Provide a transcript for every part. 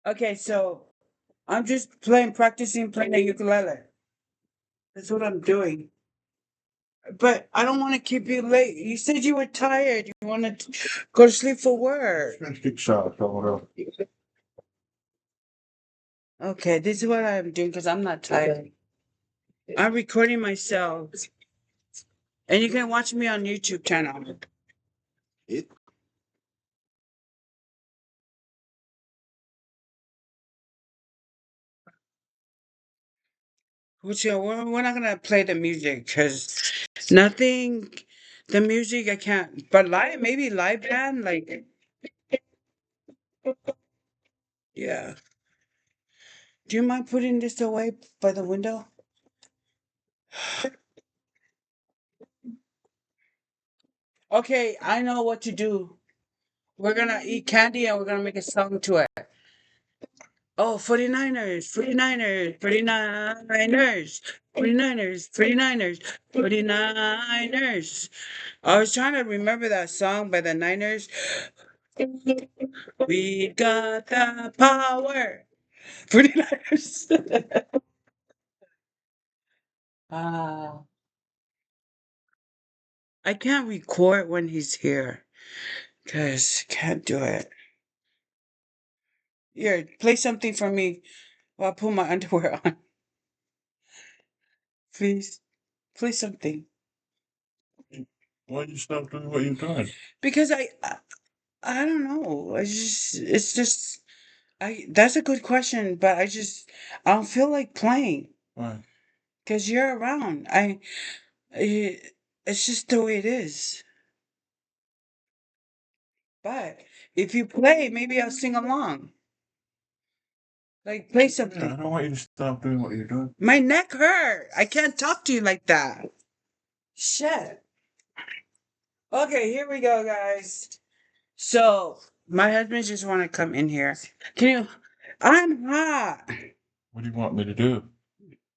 Okay, so I'm just practicing playing the ukulele. That's what I'm doing. But I don't want to keep you late. You said you were tired. You wanted to go to sleep for work. Keep shot, whatever. Okay, this is what I'm doing because I'm not tired. I'm recording myself. And you can watch me on YouTube channel. It, Which we're not gonna play the music because nothing. The music I can't. But live, maybe live band, like yeah. Do you mind putting this away by the window? Okay, I know what to do. We're gonna eat candy and we're gonna make a song to it. Oh, 49ers, 49ers, 49ers, 49ers, 49ers, 49ers. I was trying to remember that song by the Niners. We got the power. 49ers. Ah, I can't record when he's here because can't do it. Here, play something for me while I put my underwear on. Please, play something. why you stop doing what you're doing? Because I don't know. It's just I that's a good question, but I don't feel like playing Why? because you're around. I it's just the way it is. But if you play, maybe I'll sing along. Like play Yeah, I something. don't want you to stop doing what you're doing. My neck hurt. I can't talk to you like that. Shit. Okay, here we go, guys. So my husband just want to come in here. Can you? I'm hot. What do you want me to do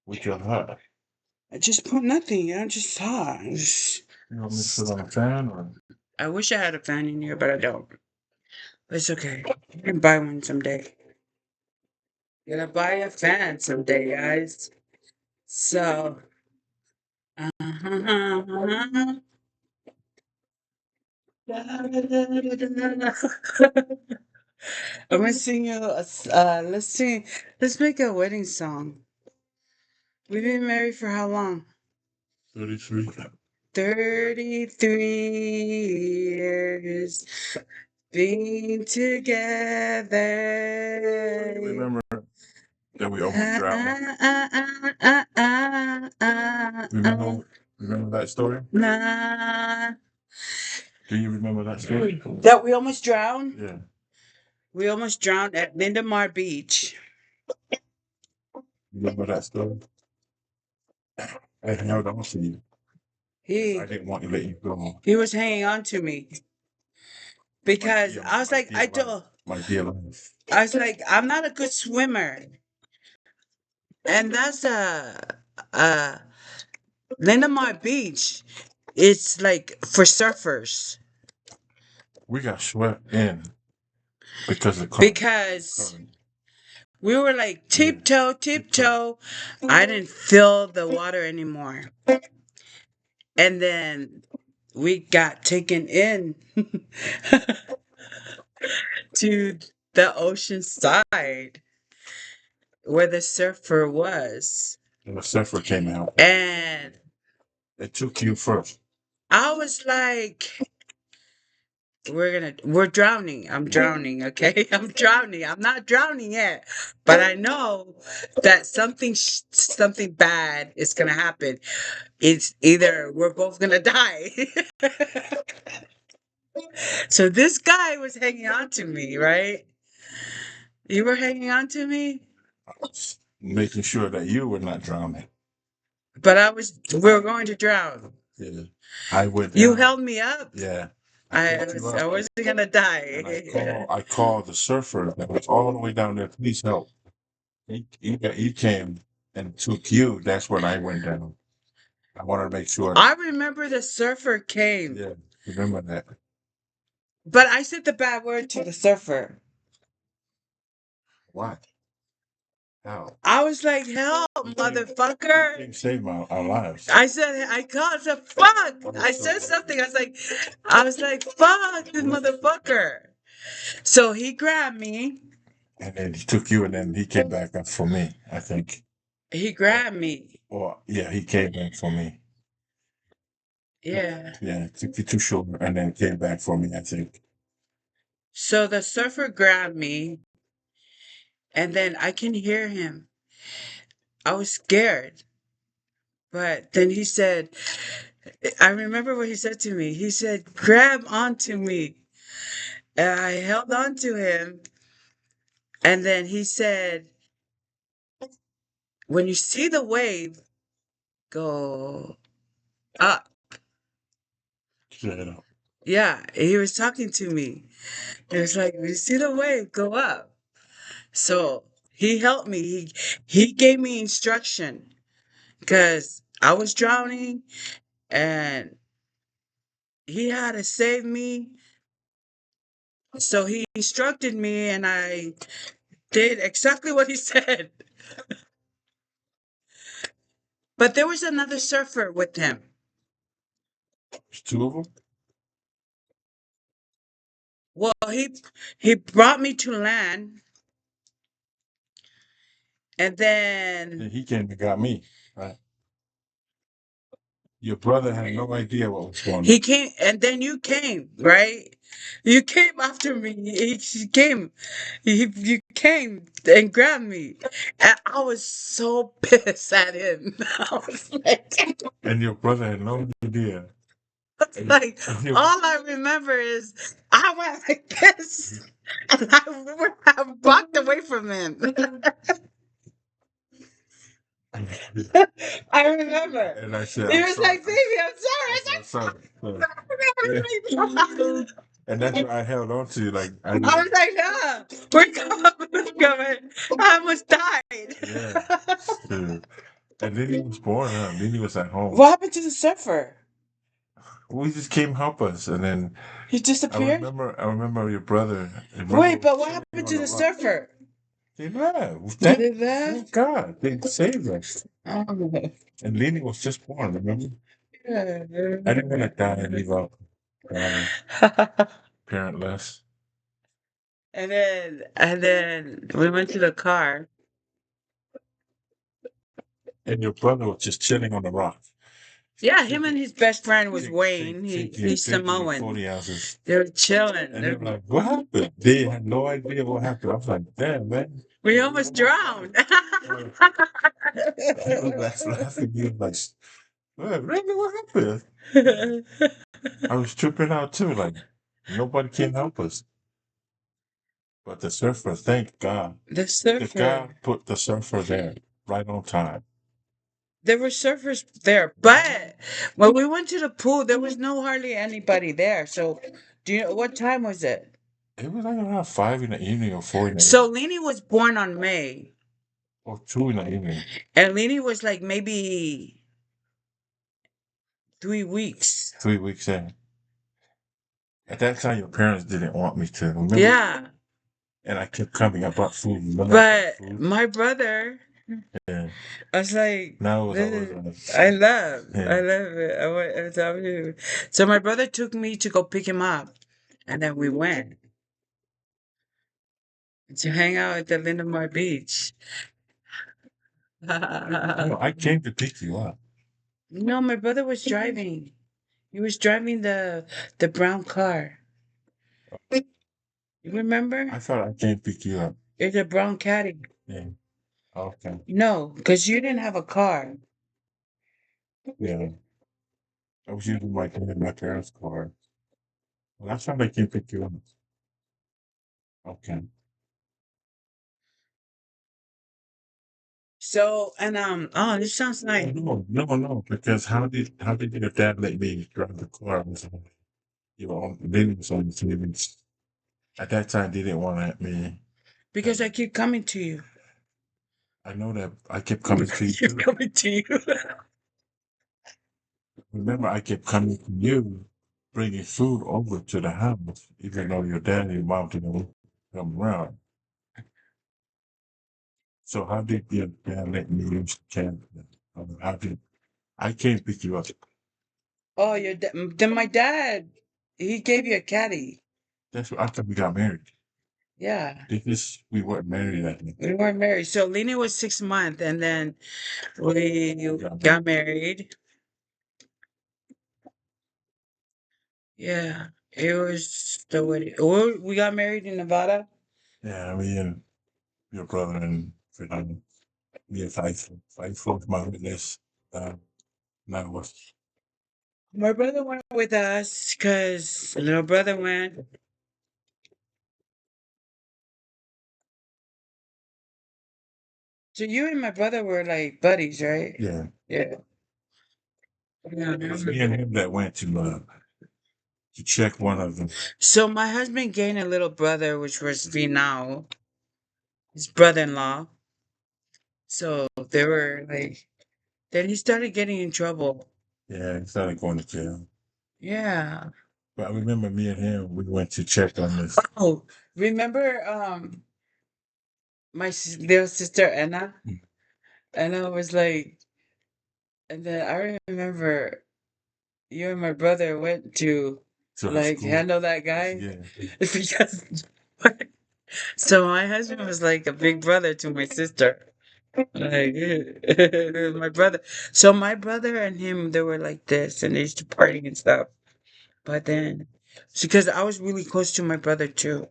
with your heart? I just put nothing. I'm just hot. You want me to sit on a fan or? I wish I had a fan in here, but I don't. But it's okay. I can buy one someday. Gonna buy a fan someday, guys. So, uh-huh. I'm gonna sing you let's make a wedding song. We've been married for how long? 33. 33 years being together. Remember that we almost drowned. Remember that story? Nah. Do you remember that story? That we almost drowned? Yeah. We almost drowned at Lindemar Beach. Remember that story? I held on to you. I didn't want to let you go. He was hanging on to me because I was like, My dear life. I was like, I'm not a good swimmer, and that's Lindemar Beach. It's like for surfers. We got swept in because of Because we were like tiptoe, tiptoe. I didn't feel the water anymore. And then we got taken in to the ocean side where the surfer was. And the surfer came out. And They took you first. I was like, we're drowning. I'm drowning, okay? I'm drowning. I'm not drowning yet. But I know that something bad is gonna happen. It's either we're both gonna die. So this guy was hanging on to me, right? You were hanging on to me? I was making sure that you were not drowning. But we were going to drown. Yeah. I went You down. held me up. Yeah. I wasn't gonna die. I called the surfer that was all the way down there. Please help. He came and took you. That's when I went down. I wanted to make sure. I remember the surfer came. Yeah, remember that. But I said the bad word to the surfer. What? How? I was like, help, You motherfucker. came save our lives. I said, I called, I said, fuck. I said something. I was like, fuck this motherfucker. So he grabbed me. And then he took you, and then he came back up for me, I think. He grabbed me. Or, yeah, he came back for me. Yeah. Yeah, took you to shore, and then came back for me, I think. So the surfer grabbed me, and then I can hear him. I was scared. But then he said, I remember what he said to me. He said, grab onto me. And I held on to him. And then he said, when you see the wave, go up. Straight up. Yeah, he was talking to me. He was like, when you see the wave, go up. So he helped me. He gave me instruction because I was drowning and he had to save me. So he instructed me and I did exactly what he said. But there was another surfer with him. There's two of them? Well, he brought me to land and Yeah, then he came and got me. Right. Your brother had no idea what was going he on. came and then you came, right? You came after me. He came. You came and grabbed me. And I was so pissed at him. I was like, And your brother had no idea. like And your- all I remember is I went like this. And I walked away from him. I remember. and I said, He I'm was sorry. like, baby, I'm sorry. I said, I'm sorry. I And that's why I held on to you. Like, I was like, no, we're coming. We're coming. I almost died. yeah. Dude. And then he was born, huh? Then he was at home. What happened to the surfer? We just came help us. And then He disappeared? I remember your brother. Wait, but what chilling happened on to the the rock. surfer? They left. Did they laugh? Thank God. They saved us. Oh. And Lenny was just born, remember? Yeah. I didn't want to die and leave out parentless. And then we went to the car. And your brother was just chilling on the rock. Yeah, him and his best friend was Take- Wayne. He's taking your Samoan. 40 ounces. They were chilling. And they're like, what happened? They had no idea what happened. I was like, damn, man. We almost drowned. He was laughing. He was like, "What, really? What happened?" I was tripping out too. Like, nobody can help us. But the surfer, thank God. The The surfer. God put the surfer there right on time. There were surfers there, but when we went to the pool, there was no hardly anybody there. So, do you know what time was it? It was like around 5 in the evening or 4 in the So evening. Leni was born on May, Or 2 in the evening. and Leni was like maybe 3 weeks. 3 weeks in. At that time, your parents didn't want me to. Remember? Yeah, And I kept coming. I brought food. Remember I but brought food? my brother, Yeah. I was like, Now it was this always is, I love yeah. it. I'm telling you. So my brother took me to go pick him up, and then we went to hang out at the Lindemar Beach. No, I came to pick you up. No, my brother was driving. He was driving the brown car. You I remember? thought I came to pick you up. It's a brown caddy. Yeah. Okay. No, because you didn't have a car. Yeah. I was using my parents' car. Well, that's how I came to pick you up. Okay. So and oh, this sounds nice. No. Because how did your dad let me drive the car? Was you were on Lenny was on the savings. At that time, they didn't want me. Because I keep coming to you. I know that I kept coming to you Keep too. coming to you. Remember, I kept coming to you, bringing food over to the house, even though your dad and your mom didn't come around. So how did your parent use Canada? How did I can't pick you up? Oh, then my dad, he gave you a caddy. That's what after we got married. Yeah. This we weren't married at the We weren't married. So Lena was 6 months and then we got married. Yeah. It was the wedding. We got married in Nevada. Yeah, me and your brother and Fernando. Me and five folks, my witness. Uh, now was My brother went with us because little brother went. So you and my brother were like buddies, right? yeah. Yeah. Yeah. It was me and him that went to check one of them. So my husband gained a little brother, which was Vinao, his brother-in-law. So they were like, then he started getting in trouble. Yeah, he started going to jail. Yeah. But I remember me and him, we went to check on this. Oh, remember my little sister Anna? Mm. Anna was like, and then I remember you and my brother went to To her like school. handle that guy Yeah. because so my husband was like a big brother to my sister. Like my brother. So my brother and him, they were like this, and they used to party and stuff. But then, because I was really close to my brother too.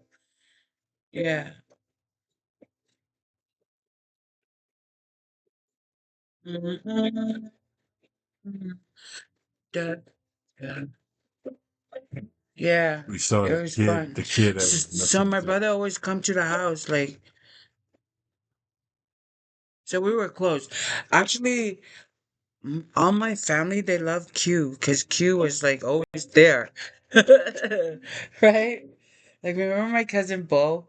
Yeah. Mhm. Da- da. Yeah, We saw it was fun. the kid that was So messing my with it. brother always come to the house, like, so we were close. Actually, all my family they love Q because Q was like always there, right? Like remember my cousin Bo?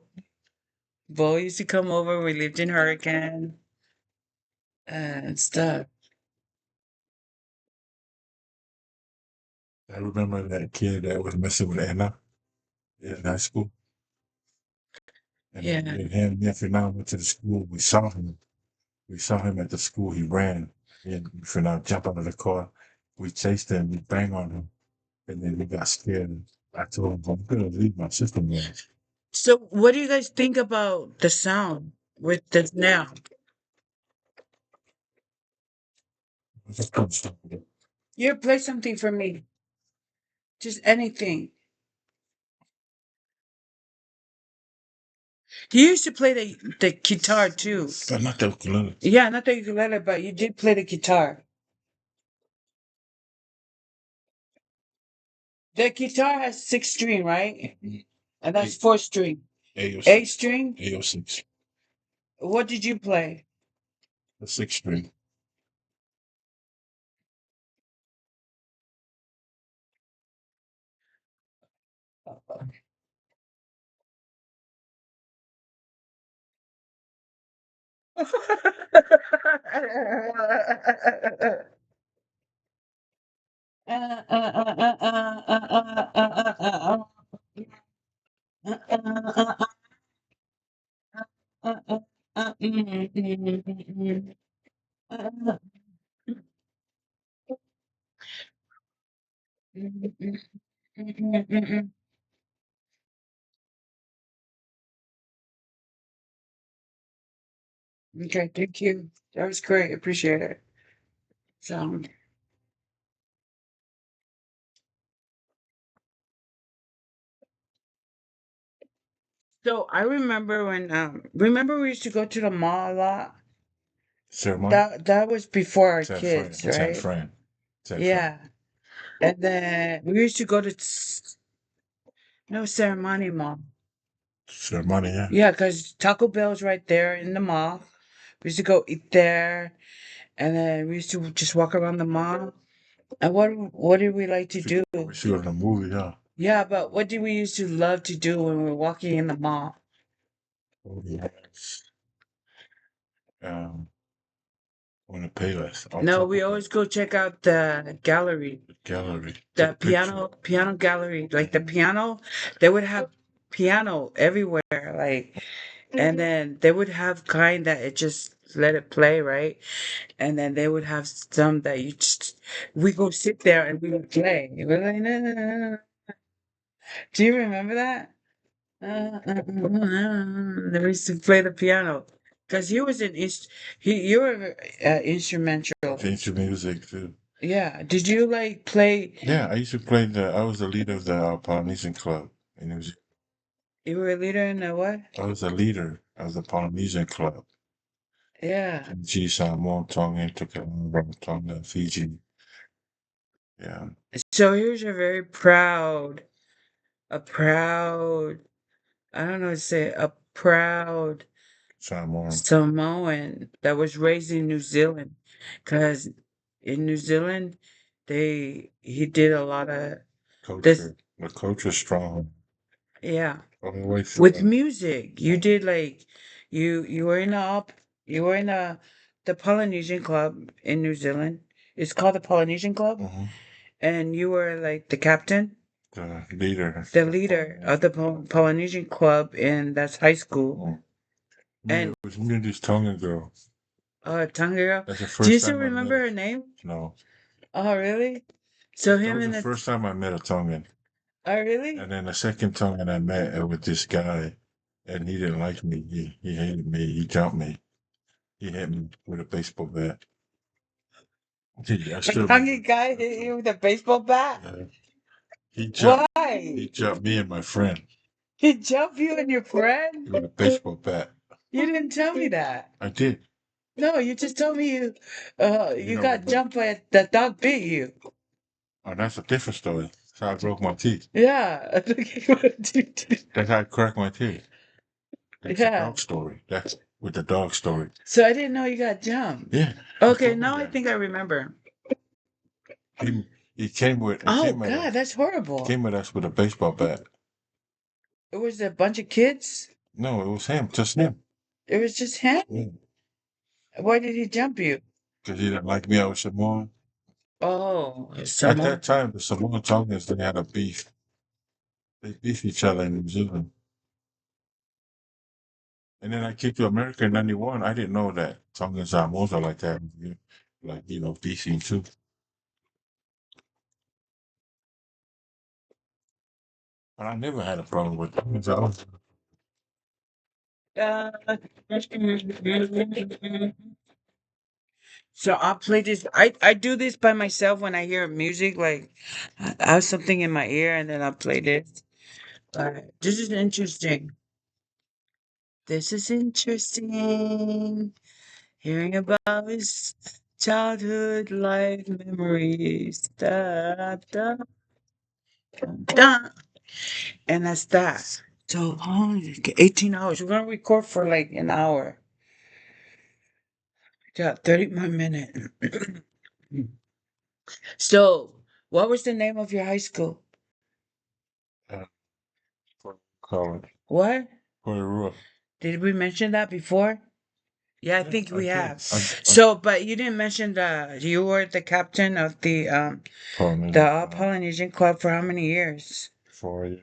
Bo used to come over. We lived in Hurricane and stuff. I remember that kid that was messing with Anna in high school. And Yeah. me and Fernando went to the school. We saw him. We saw him at the school. He ran. And Fernando jumped out of the car. We chased him. We banged on him. And then we got scared. I told him, I'm going to leave my sister man. So what do you guys think about the sound with this now? Just couldn't stop it. You play something for me, just anything. You used to play the guitar too. But not the ukulele. Yeah, not the ukulele, but you did play the guitar. The guitar has 6 string, right? And that's 4 string. A06. 8 string. A06. What did you play? The 6 string. Okay, thank you. That was great. Appreciate it. So, so I remember when remember we used to go to the mall a lot. Ceremony? That was before our San Fran. kids, San right? Fran. San Fran. Yeah. And then we used to go to no ceremony mall. Ceremony, yeah. Yeah, because Taco Bell's right there in the mall. We used to go eat there, and then we used to just walk around the mall. And what did we like to do? We see it in a movie, yeah. Yeah, but what did we used to love to do when we were walking in the mall? Oh, yes. On the Payless. On No, top we of always go check out the gallery, the gallery. the Take picture. piano gallery. Like the piano, they would have piano everywhere. Like And then they would have kind that it just let it play, right? And then they would have some that you just we go sit there and we would play. We're like, "No, no, no, no." Do you remember that? They used to play the piano because he was you were instrumental. Change music too. Yeah. Did you like play? Yeah, I used to play I was the leader of the Polynesian club in New Zealand. You were a leader in the what? I was the leader of the Polynesian club. Yeah. Fiji, Samoa, Tonga, Tonga, Fiji. Yeah, So here's a very proud, I don't know how to say, a proud Samoa Samoan that was raised in New Zealand. Because in New Zealand, he did a lot of this, culture. The culture's strong yeah. all the way through. With music, you did like, you were in you were in the Polynesian club in New Zealand. It's called the Polynesian Club. Mhm. And you were like the captain, The leader. the leader of the Polynesian club, and that's high school. Mhm. And It was me and this Tongan girl. Tonga girl. That's the Do you first still time I met remember her. her name? No, Oh, really? So that him was the and the first time I met a Tongan. oh, really? And then the second Tongan I met with this guy, and he didn't like me. He hated me. He jumped me. He hit me with a baseball bat. I The still Tonga remember. guy hit you with a baseball bat. Yeah. He jumped. He Why? jumped me and my friend He jumped you and your friend? with a baseball bat. You didn't tell me that. I did. No, you just told me you You you know, got jumped by the dog bit you. oh, that's a different story. That's how I broke my teeth. Yeah. That's how I cracked my teeth. That's a Yeah. dog story. That's with the dog story. So I didn't know you got jumped. Yeah. Okay, now I think I remember. He came with. He Oh came at God, us. that's horrible. Came at us with a baseball bat. It was a bunch of kids. No, it was him. Just him. It was just him. Why did he jump you? Because he didn't like me. I was Samoan. Oh, At someone. that time, the Samoan Tongans they had a beef. They beef each other in New Zealand. And then I came to America in '91. I didn't know that Tongans and Samoans are like that. Like, beefing too. But I never had a problem with Tongans. Uh, so I'll play this. I do this by myself when I hear music. Like I have something in my ear, and then I'll play this. This is interesting. This is interesting. Hearing about his childhood life memories. Da, da, da. And that's that. So, 18 hours. We're going to record for like an hour. Got 30 more minutes. So, what was the name of your high school? Uh, for college. What? For the roof. Did we mention that before? Yeah, I Yeah, think we did. have. So, but you didn't mention that you were the captain of the Polynesian Club for how many years? 4 years.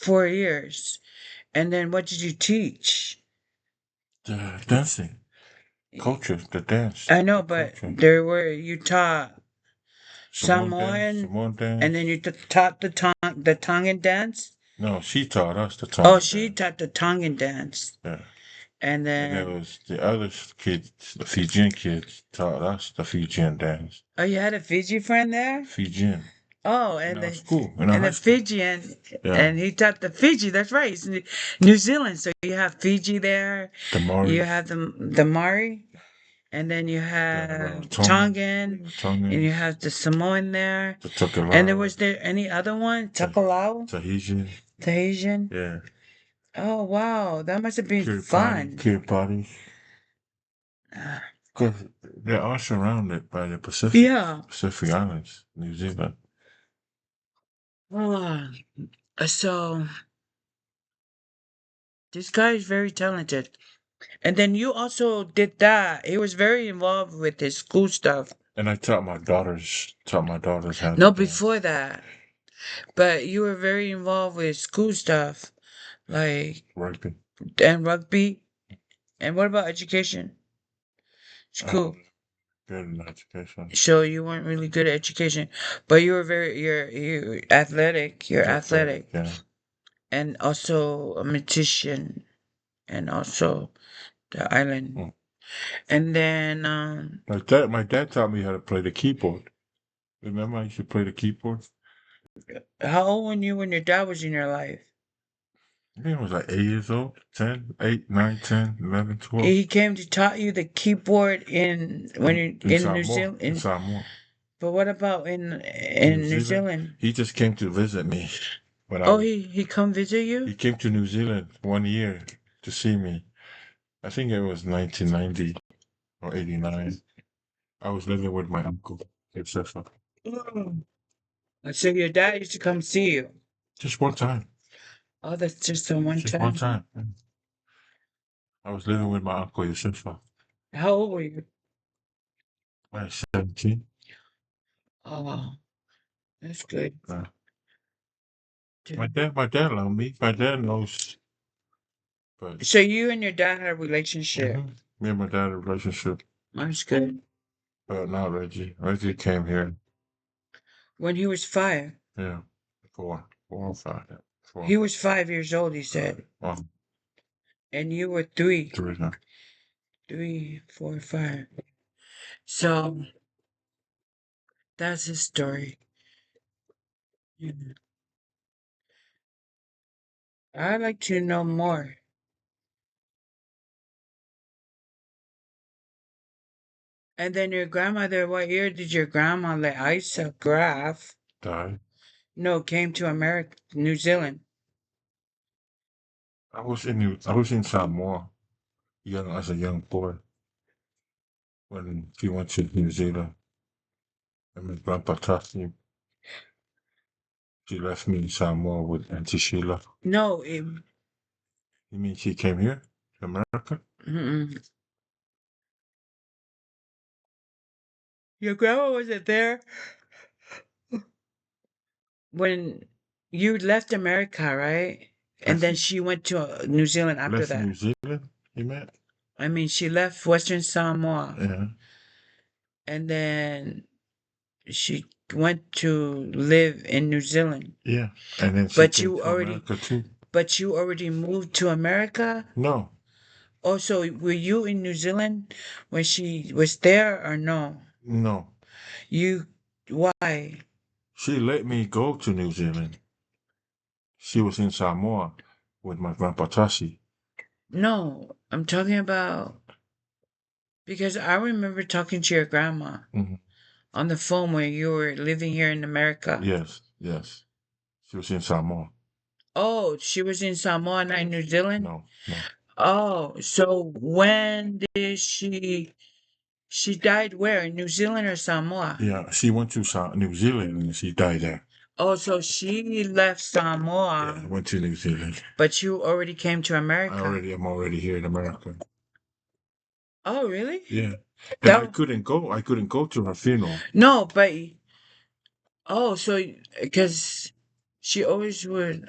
4 years. And then what did you teach? The dancing. Culture, the dance. I know, The but culture. there were you taught Samoan Samoan, dance. and then you taught the Tongan dance. No, she taught us the Oh, Tongan she dance. taught the Tongan dance, Yeah. and And there then was the other kids, the Fijian kids, taught us the Fijian dance. oh, you had a Fiji friend there. Fijian. Oh, In and our school, in our and high the school. Fijian, Yeah. and he taught the Fiji. That's right. It's New Zealand, so you have Fiji there. The Maori. You have the Maori, and then you have Tongan, and you have the Samoan there. The Tokelau. And there was there any other one? Takalao? Tahitian. Tahitian? Yeah. Oh wow, that must have been Kiribati. fun. Kiribati. Uh, Because they're all surrounded by the yeah. Pacific Islands, New Zealand. Oh, so this guy is very talented. And then you also did that. He was very involved with his school stuff. And I taught my daughters how to No, dance. before that. But you were very involved with school stuff. Like Rugby. and rugby. And what about education? School. Good in education. So you weren't really good at education, but you were you're athletic. You're athletic, Yeah. and also a magician, and also the island. Mm. And then My dad taught me how to play the keyboard. Remember, I used to play the keyboard. how old were you when your dad was in your life? I think I was like 8 years old, 10, 8, 9, 10, 11, 12. He came to taught you the keyboard in when you In in New Samoa. Zealand. In Samoa. But what about New in New Zealand. Zealand? He just came to visit me when I Oh, was. he come visit He you? came to New Zealand 1 year to see me. I think it was 1990 or 89. I was living with my uncle, etc. Oh. So your dad used to come see you. Just one time. Oh, that's just the one Just one time. time. I was living with my uncle, etc. How old were you? I was 17. Oh, that's good. My dad loved me. My dad knows, but So you and your dad had a relationship. me and my dad had a relationship, That's good. but not Reggie. Reggie came here, When he was 5. yeah, 4 or 5, yeah, 4. He was 5 years old, he said. One, And you were 3. 3, no. 3, 4, 5. So that's his story. Yeah. I'd like to know more. And then your grandmother, what year did your grandma let Isa Graf, Died. no, came to America, New Zealand? I was in Samoa, as a young boy when he went to New Zealand, and my grandpa taught me. She left me in Samoa with Auntie Sheila. No, You mean she came here to America? mm-mm. Your grandma wasn't there when you left America, right? And then Left, she went to New Zealand after left that. New Zealand, you meant? I mean, she left Western Samoa Yeah. and then she went to live in New Zealand. Yeah. And then she But came you to already America too. but you already moved to America? No, Also, were you in New Zealand when she was there or no? no. You why? She let me go to New Zealand. She was in Samoa with my grandpa Tashi. No, I'm talking about because I remember talking to your grandma Mhm. on the phone when you were living here in America. Yes, yes. She was in Samoa. Oh, she was in Samoa, not in New Zealand? No, no. Oh, so when did she died where? In New Zealand or Samoa? Yeah, she went to New Zealand and she died there. Oh, so she left Yeah, Samoa, went to New Zealand. but you already came to America. I'm already here in America. Oh, really? Yeah. And I That couldn't go. I couldn't go to her funeral. no, but oh, so because she always would.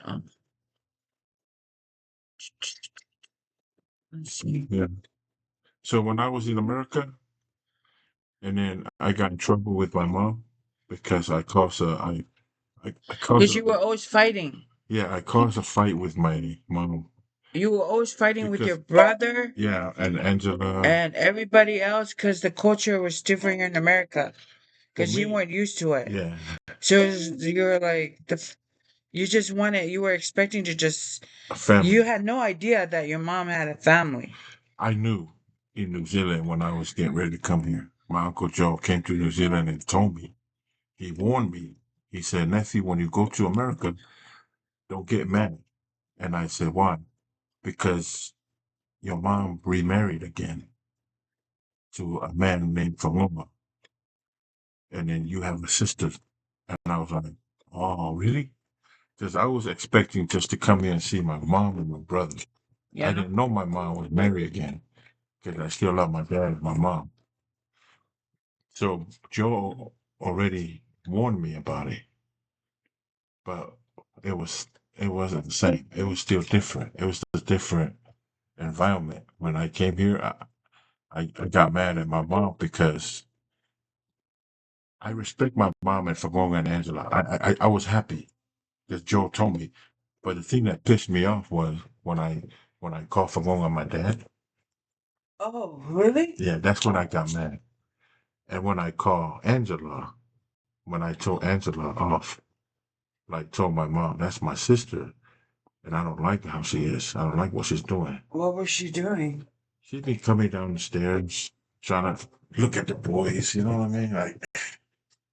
Let's see. Yeah. So when I was in America, and then I got in trouble with my mom because I caused a I caused Because a you were always fighting. yeah, I caused a fight with my mom You were always fighting with your because brother yeah, and Angela and everybody else because the culture was different in America. for Because you me, weren't used to it. yeah, So you're like you just wanted. You were expecting to just. a You family. had no idea that your mom had a family. I knew in New Zealand when I was getting ready to come here. My Uncle Joe came to New Zealand and told me, he warned me. He said, Nephew, when you go to America, don't get mad. And I said, why? Because your mom remarried again to a man named Paloma. And then you have a sister. And I was like, oh, really? Because I was expecting just to come here and see my mom and my brother. I Yeah. didn't know my mom was married again because I still love my dad and my mom. So Joe already warned me about it, but it wasn't the same. It was still different. It was different environment. When I came here, I got mad at my mom because I respect my mom and Fagonga and Angela. I was happy because Joe told me. But the thing that pissed me off was when I called Fagonga my dad. Oh, really? Yeah, that's when I got mad. And when I called Angela, when I told Angela off, like told my mom, that's my sister, and I don't like how she is. I don't like what she's doing. What was she doing? She'd be coming down the stairs, trying to look at the boys. You know what I mean? Like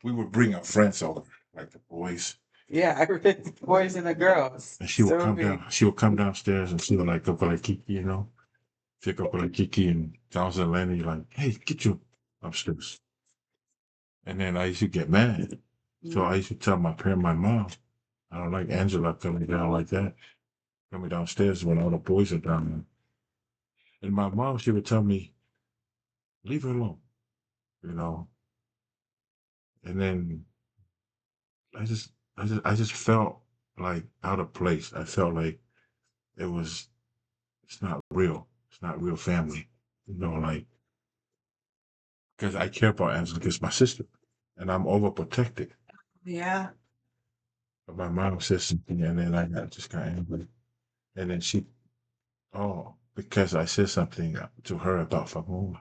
we would bring our friends over, like the boys, Yeah, I read the boys and the girls. and she would So come me. down. She would come downstairs, and she would like go for like Kiki, you know, pick up like Kiki and Johnson Lenny, like, hey, get you upstairs. And then I used to get mad. So I used to tell my mom, I don't like Angela coming down like that, coming downstairs when all the boys are down there. And my mom, she would tell me, leave her alone, you know. And then I just felt like out of place. I felt like it was, it's not real. It's not real family, you know, like, because I care about Angela because my sister, and I'm overprotected. Yeah. But my mom said something, and then just got angry. And then she, oh, because I said something to her about Famula,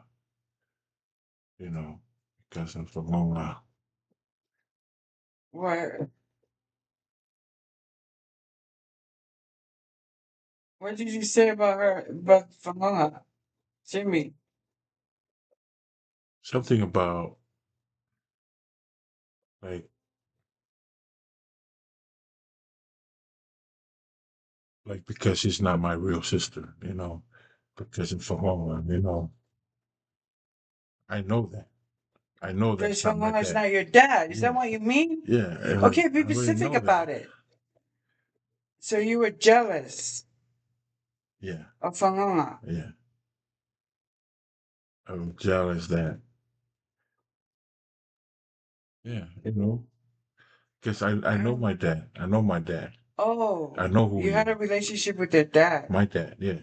you know, because of Famula. What? What did you say about her? About Famona? Jimmy? Something about, like, because she's not my real sister, you know, because of Famula, you know. I know that. I know Because that's not my Famona's dad. not your dad. Is that Yeah. what you mean? Yeah. Okay, be I already specific know that. about it. So you were jealous Yeah. of Famona. Yeah. I'm jealous that, yeah, you know, because I know my dad. I know my dad. I Oh, know who you he had a is. relationship with your dad. My dad, yeah.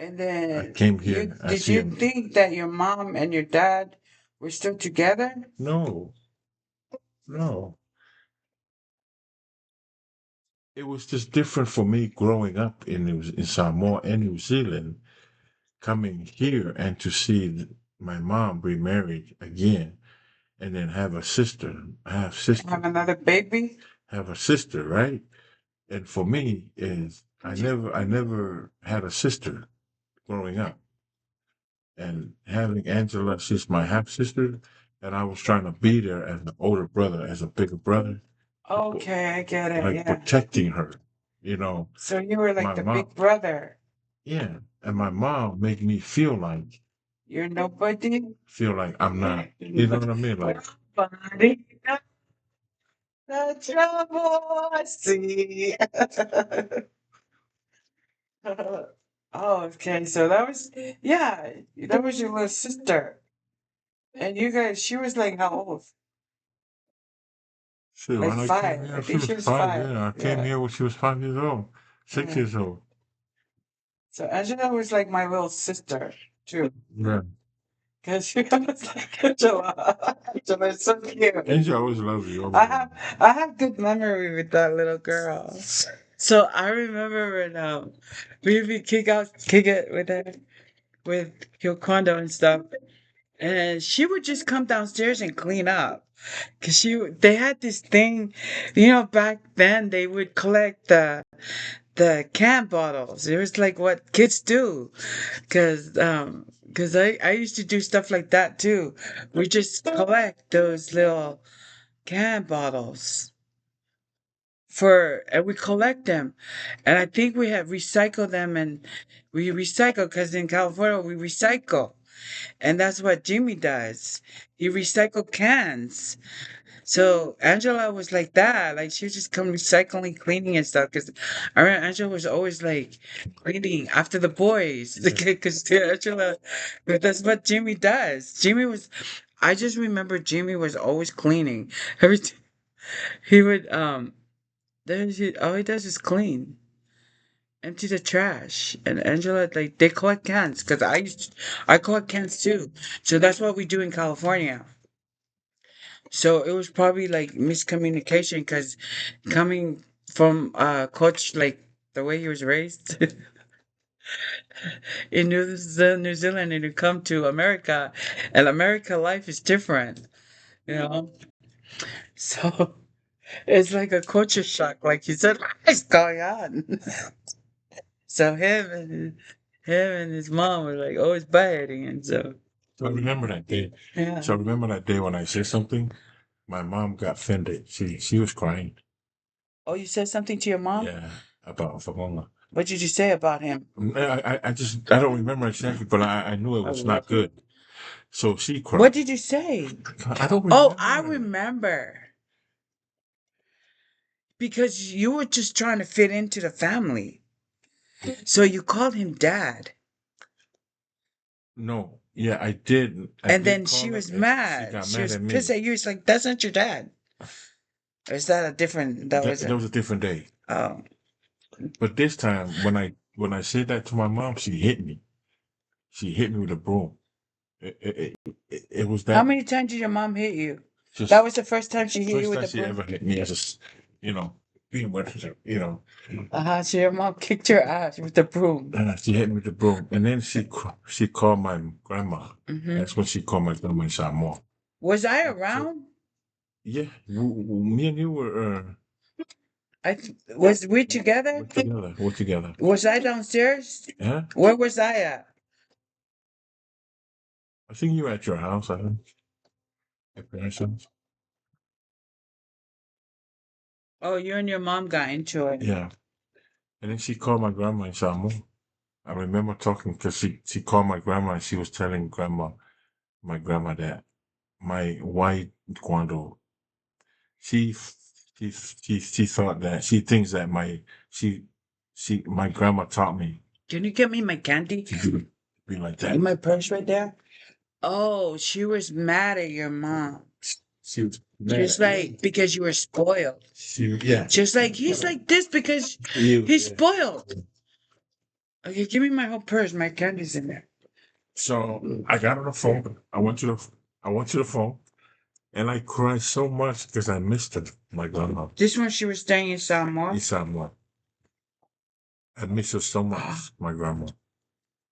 And I then came you here, I did see you him. think that your mom and your dad were still together? No, no. It was just different for me growing up in Samoa and New Zealand, coming here and to see my mom remarried again and then have a sister. I have sister. Have another baby? Have a sister, right? And for me is Did you? I never had a sister growing up. And having Angela, she's my half sister, and I was trying to be there as an older brother, as a bigger brother, Okay, I get it. like Yeah. protecting her. You know, So you were like my the mom, big brother. yeah, and my mom made me You're nobody. feel like I'm not. You know what I mean? Like, Nobody. The trouble I see. Oh, okay. So that was, yeah, that was your little sister. And you guys, she was like how old? shit, Like when I came five. I here, she think was she was 5. five. Yeah, I came Yeah. here when she was 5 years old, six Yeah. years old. So Angela was like my little sister too. Yeah, Because she was like Angela. Angela's so cute. Angel always loved you. I Always loved have I have good memory with that little girl. So I remember when we would kick it with her with Yokondo and stuff. And she would just come downstairs and clean up. Cause they had this thing, back then they would collect the can bottles. It was like what kids do. Cause I used to do stuff like that too. We just collect those little can bottles and we collect them. And I think we have recycled them and we recycle because in California we recycle. And that's what Jimmy does. He recycled cans. So Angela was like that. Like she would just come recycling, cleaning and stuff. Because I remember Angela was always like cleaning after the boys. you. Because Angela, but that's what Jimmy does. I just remember Jimmy was always cleaning. Every t- he would all he does is clean. empty the trash. And Angela, like, they collect cans because I collect cans too. So that's what we do in California. So it was probably like miscommunication because coming from coach, like the way he was raised in New Zealand, and you come to America, and America life is different, you know. So it's like a culture shock, like you said, what is going on? So him and his mom were like always biting, and so So I remember that day. yeah. So I remember that day when I said something. My mom got offended. She was crying. Oh, you said something to your mom? Yeah, about Famonga. What did you say about him? I just I don't remember exactly, but I knew it was not good. So she What cried. did you say? I don't Oh, I remember. remember. Because you were just trying to fit into the family. So you called him dad. No, yeah, I did. I And did then she call her, was and she mad. got She mad was at pissed me. at you. It's like, that's not your dad. Or is that a different, that was That a, was a different day. oh. But this time, when I said that to my mom, she hit me. She hit me with a broom. It was How that many times did your mom hit you? just That was the first time she hit you first with time the she broom? ever hit me. I just, being with her, So your mom kicked your ass with the broom. she hit me with the broom, and then she called my grandma. Hmm. That's when she called my grandma in Samoa. Was I So around? yeah, me and you were Was we together? we're together. We're together. Was I downstairs? Yeah, Where was I at? I think you were at your house. I think at parents' house. Oh, you and your mom got into it. Yeah, and then she called my grandma in Samoa. I remember talking because she called my grandma and she was telling my grandma that my white Guando, she she thought that she thinks that she my grandma taught me Can you get me my candy? to be like that. In my purse right there? Oh, she was mad at your mom. She was Just mad. like because you were spoiled. Yeah. Just like he's like this because You, he's yeah. spoiled. Okay, give me my whole purse. My candy's in there. So I got on the phone. I went to the phone and I cried so much because I missed her, my grandma. This one she was staying in Samoa. Isamwa. I miss her so much, my grandma.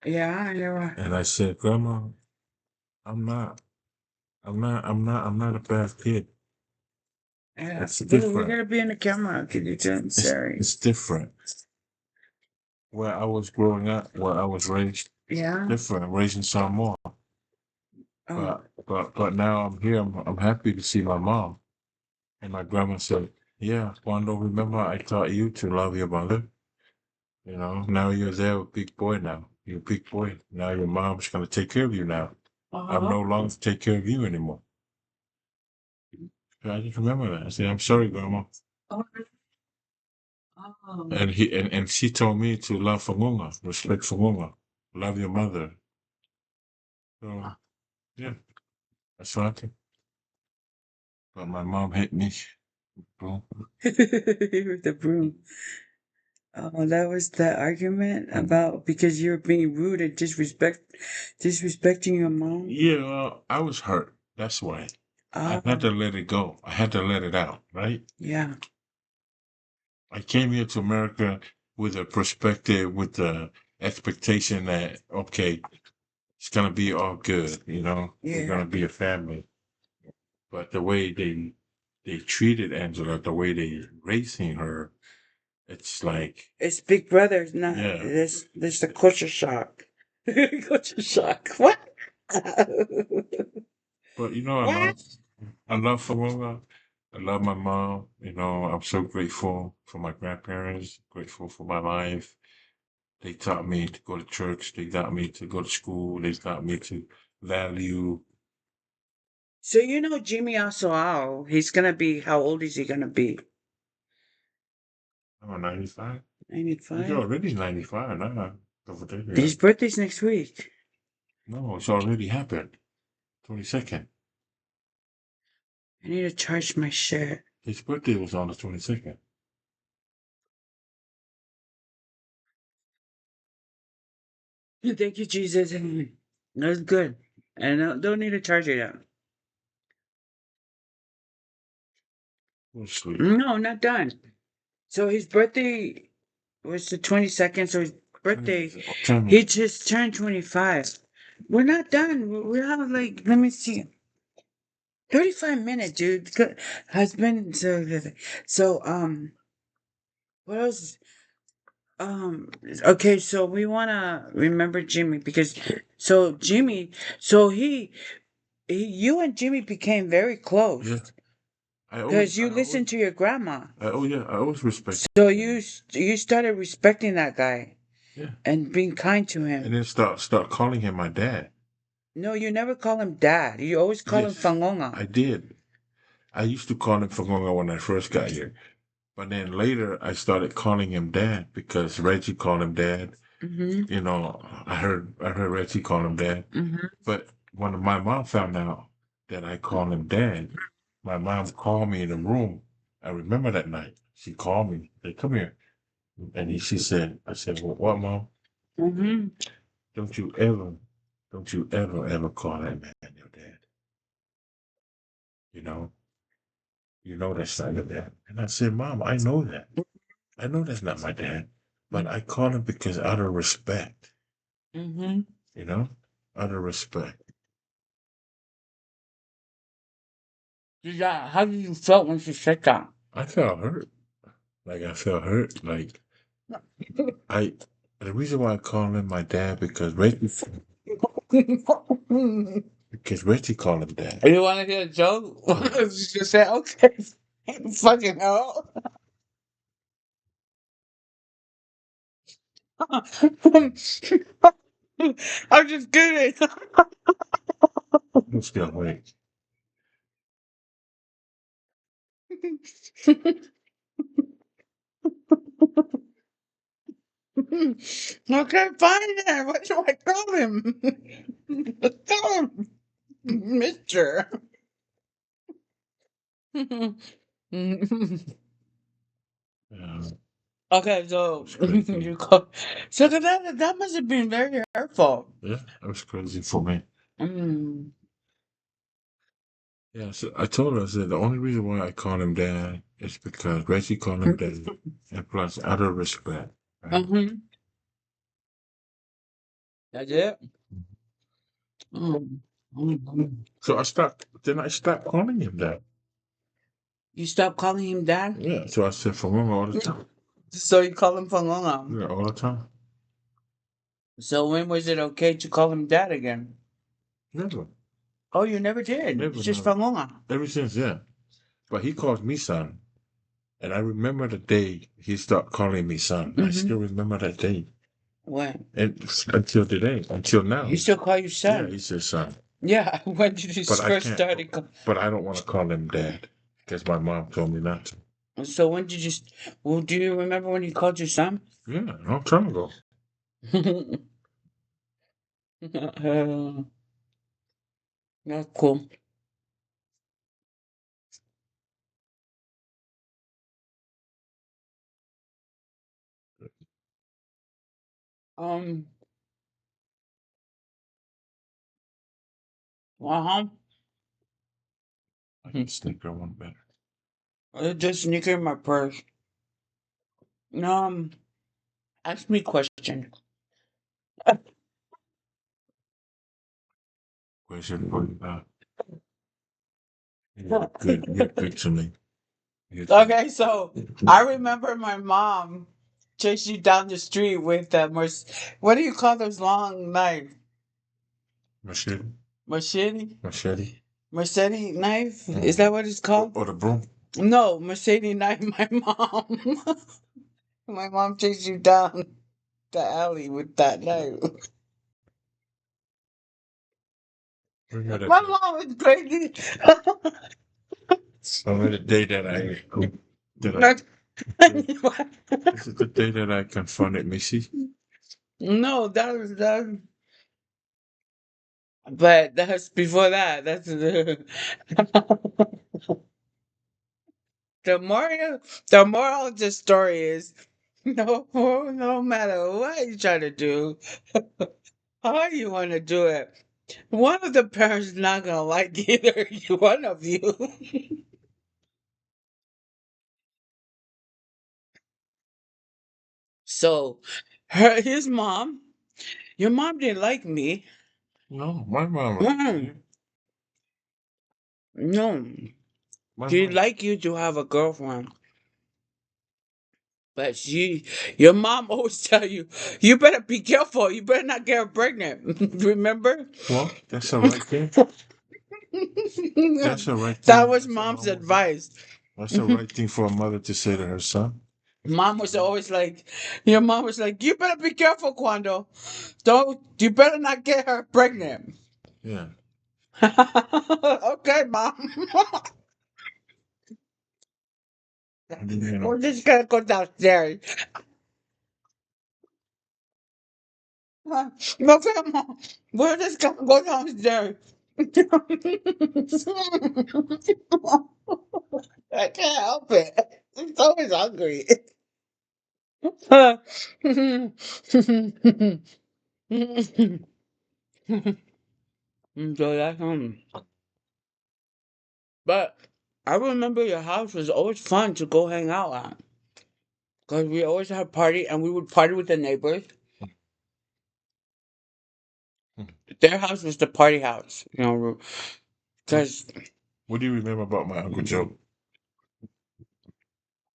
Yeah, I know. And I said, Grandma, I'm not, I'm not a bad kid. Yeah, It's we different. gotta be in the camera. Can you tell? Sorry. It's different. Where I was growing up, where I was raised, Yeah. different. Raised in Samoa. Oh. But now I'm here. I'm happy to see my mom. And my grandma said, yeah, Wando, remember I taught you to love your mother? Now you're there with big boy now. You're a big boy. Now your mom's going to take care of you now. I'm no longer to take care of you anymore. I just remember that. I said, I'm sorry, Grandma. Oh. Oh. And she told me to love Famunga, respect Famunga, love your mother. So yeah, that's what I think. But my mom hit me, bro. With the broom. Oh, that was the argument about because you're being rude and disrespecting your mom. Yeah, I was hurt. That's why. I had to Oh, let it go. I had to let it out, right? yeah. I came here to America with a perspective, with the expectation that, okay, it's gonna be all good, we're Yeah. gonna be a family. But the way they treated Angela, the way they raising her, it's like, It's Big Brother, it's not yeah. this the culture shock. Culture shock. What? But What? I love Faroga. I love my mom. I'm so grateful for my grandparents, grateful for my life. They taught me to go to church. They taught me to go to school. They taught me to value. So Jimmy Asoao, he's gonna be how old is he gonna be? I'm 95. He's 95? already 95 now. Over there. His birthday's next week. No, it's already happened. 22nd. I need to charge my shirt. His birthday was on the 22nd. Thank you, Jesus. That was good. And don't need to charge it up. Go to sleep. No, not done. So his birthday was the 22nd. So his birthday, Tell he me. just turned 25. We're not done. We have like, let me see, 35 minutes, dude. Husband. So, what else? Okay, so we wanna remember Jimmy because, so Jimmy, so you and Jimmy became very Yeah. close because you listened to your grandma. I always respect. So you started respecting that guy Yeah. and being kind to And him. then start calling him my dad. No, you never call him dad. You always call him Yes, Fangonga. I did. I used to call him Fagonga when I first got here. But then later I started calling him dad because Reggie called him dad. Mm-hmm. You know, I heard Reggie call him dad. Mm-hmm. But when my mom found out that I called him dad, my mom called me in the room. I remember that night. She called me. Said, "Come here." And she said, I said, "Well, what, mom? Mm-hmm. Don't you ever, ever call that man your dad. You know, that's not your dad." And I said, "Mom, I know that. I know that's not my dad. But I call him because out of respect, Mm-hmm. you know, out of respect." How did you felt when she said that? I felt hurt. Like I felt hurt. Like I, the reason why I call him my dad because Reggie called him dad. You want to hear a joke? She just said, okay. Fucking hell. I'm just kidding. I'm still wait. Okay, fine then. What do I call him? Tell him, Mister. Okay, so It's crazy. you call. So that must have been very hurtful. Yeah, that was crazy for me. Mm. Yeah, so I told her, I said, the only reason why I call him dad is because Reggie called him dad, and plus out of respect. Right? Mm-hmm. That's it. Mm. Mhm. So I stopped calling him dad. You stop calling him dad? Yeah, so I said for mama all the time. So you call him Fangonga. Yeah, all the time. So when was it okay to call him dad again? Never, Oh, you never did. never, It's just never. Fangonga. Ever since, yeah. But he calls me son. And I remember the day he started calling me son. I Mm-hmm. still remember that day. When? And until today, until now. You still call you Yeah, son? he says son. Yeah. When did you But I first can't, started? but I don't want to call him dad because my mom told me not to. So when did you? Well, do you remember when you called your son? Yeah, a long time ago. That's cool. Um. Uh I can sneaker one better. huh. Just sneaker in my purse. Ask me a question. Question for you. You're good. You're good to me. You're good. Okay, so I remember my mom chased you down the street with a what do you call those long knife? Machete. Machete? Machete. Machete knife? Is that what it's called? Or the broom. No, machete knife. My mom. My mom chased you down the alley with that knife. Remember that My day. mom was crazy. Remember the day that Not- this is the day that I confronted Missy. no, that. But that's before that. That's the moral. The moral of the story is no matter what you try to do. How you want to do it? One of the parents is not gonna like either one of you. So, his mom, your mom didn't like me. No, my mom liked Mm-mm. you. No, My she'd mom. like you to have a girlfriend. But your mom always tell you, you better be careful. You better not get her pregnant. Remember? Well, that's the right thing. That's the right That thing. was That's a mom's normal thing. advice. That's the right thing for a mother to say to her son. Mom was always like, your mom was like, you better be careful, Quando. You better not get her pregnant. Yeah. Okay, mom. And then, you We're know, just gonna go downstairs. Okay, mom. We're just gonna go downstairs. I can't help it. I'm always hungry. So that's But I remember your house was always fun to go hang out at. Because we always had party and we would party with the neighbors. Their house was the party house, because what do you remember about my Uncle Joe?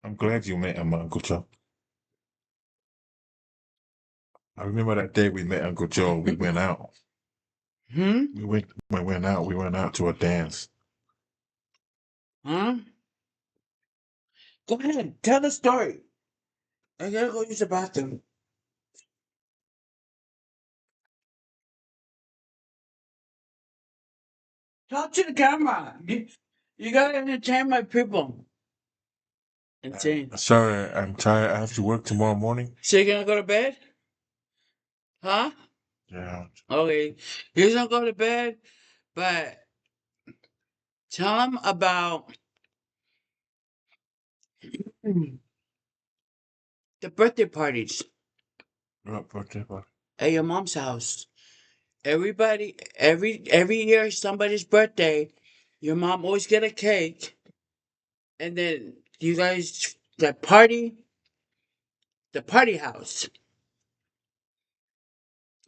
I'm glad you met him, Uncle Joe. I remember that day we met Uncle Joe. We went out. hmm? We went out to a dance. Huh? Go ahead, tell the story. I gotta go use the bathroom. Talk to the camera. You gotta entertain my people. Entertain. Sorry, I'm tired. I have to work tomorrow morning. So you're gonna go to bed? Huh? Yeah. Okay. You're gonna go to bed, but tell them about the birthday parties What birthday party? at your mom's house. Every year somebody's birthday, your mom always get a cake, and then you guys the party house.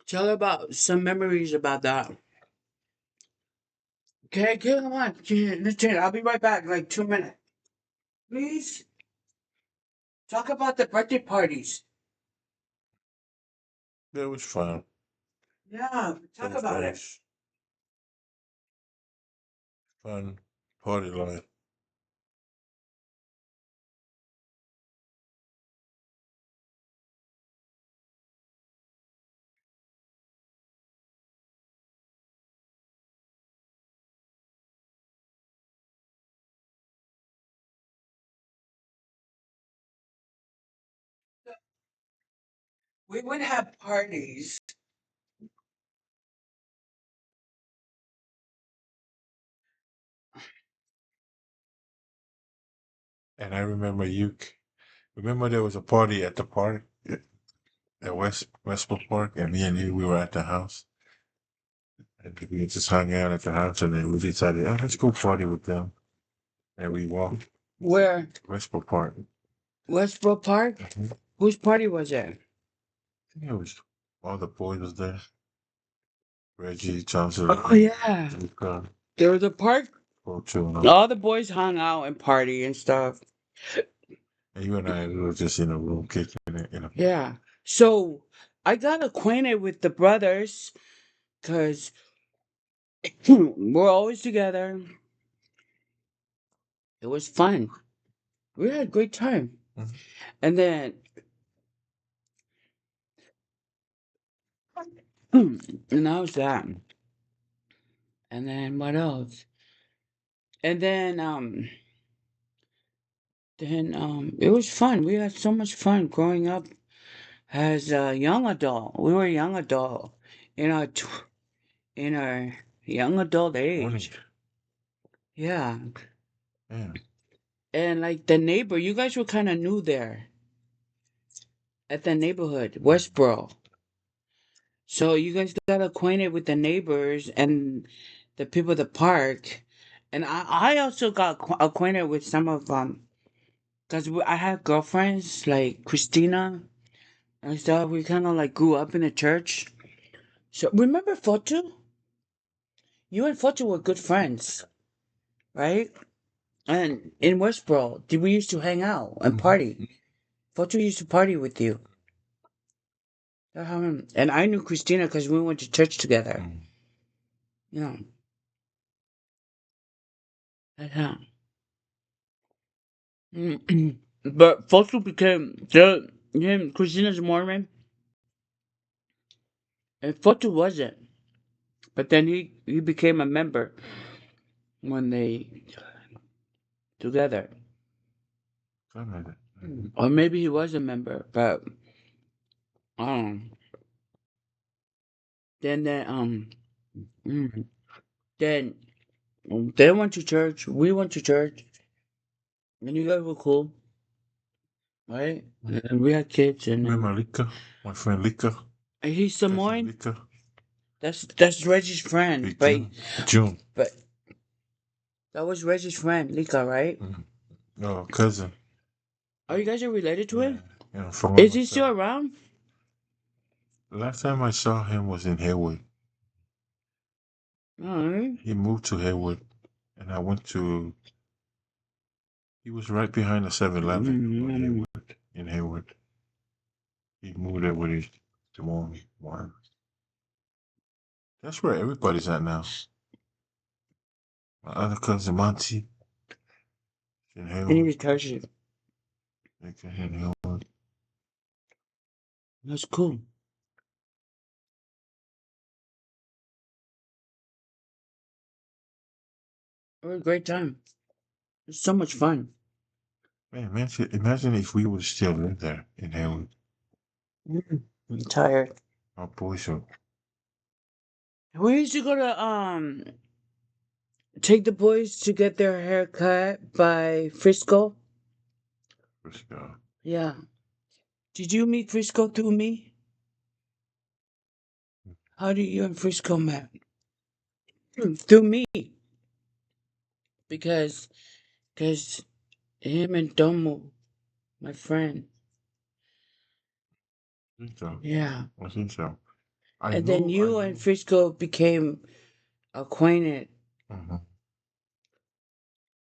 Tell her about some memories about that. Okay, come on, listen, I'll be right back, like 2 minutes. Please talk about the birthday parties. Yeah, it was fun. Yeah, It talk was about it. nice. Fun party life. We would have parties. And I remember remember there was a party at the park at Westport Park, and me and you we were at the house. And we just hung out at the house, and then we decided, oh, let's go party with them. And we walked Where? Westport Park. Westbrook Park? Mhm. Whose party was it? It was all the boys was there. Reggie Johnson, Oh yeah. Luca, There was a park. Fortuna. All the boys hung out and party and stuff. And you and I, we were just in a room kicking it. Yeah. So I got acquainted with the brothers because we're always together. It was fun. We had a great time. Mhm. And then, and that was that. And then what else? And then it was fun. We had so much fun growing up as a young adult. We were a young adult in in our young adult Morning. age. Yeah. Yeah. And like the neighbor, you guys were kind of new there at the neighborhood, Westboro. So you guys got acquainted with the neighbors and the people at the park, and I also got acquainted with some of cause I had girlfriends like Christina and stuff. We kind of like grew up in the church. So remember Fotu? You and Fotu were good friends, right? And in Westboro, did we used to hang out and party? Fotu used to party with you. And I knew Christina because we went to church together. Yeah. Yeah. But Fotu became him. Christina's Mormon, and Fotu wasn't. But then he became a member when they together. Or maybe he was a member, but um then mm, then they went to church, we went to church, and you guys were cool, right? And we had kids and Remember Lika? My friend Lika? he's Samoan. Lika? That's Reggie's friend, Big but June. but that was Reggie's friend, Lika, right? Oh, cousin. Are you guys related to him? Yeah, from Is he still around? last time I saw him was in Haywood. Alright. He moved to Haywood, and I went to. He was right behind the 7-Eleven in Haywood. He moved there with his mom. That's where everybody's at now. My other cousin Monty in And he Haywood. retired you. That's cool. It was a great time. It was so much fun. Man, imagine if we would still live there in Haywood. I'm tired. Our boys would. We used to go to take the boys to get their hair cut by Frisco. Frisco. Yeah. Did you meet Frisco through me? How did you and Frisco met? Through me. Because him and Domo, my friend. I think so. Yeah. I think so. And then you and Frisco became acquainted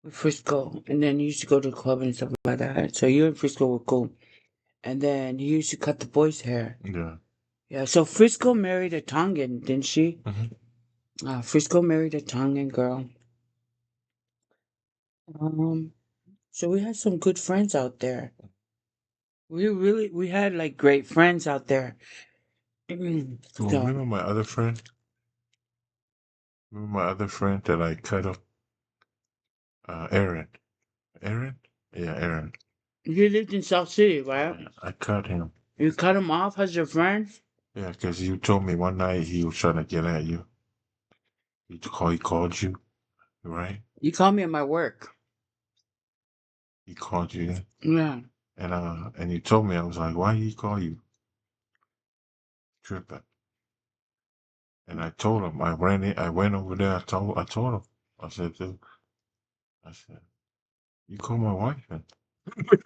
with Frisco. And then you used to go to the club and stuff like that. So you and Frisco were cool. And then he used to cut the boys' hair. Yeah. Yeah, so Frisco married a Tongan, didn't she? Frisco married a Tongan girl. So we had some good friends out there. We had like great friends out there. So remember my other friend? Remember my other friend that I cut up? Aaron. Aaron? Yeah, Aaron. He lived in South City, right? Yeah, I cut him. You cut him off as your friend? Yeah, because you told me one night he was trying to get at you. He called you, right? You called me at my work. He called you. Yeah. And you told me, I was like, why did he call you? Tripping. And I told him, I went over there, I told him. I said, dude, I said, you call my wife? And he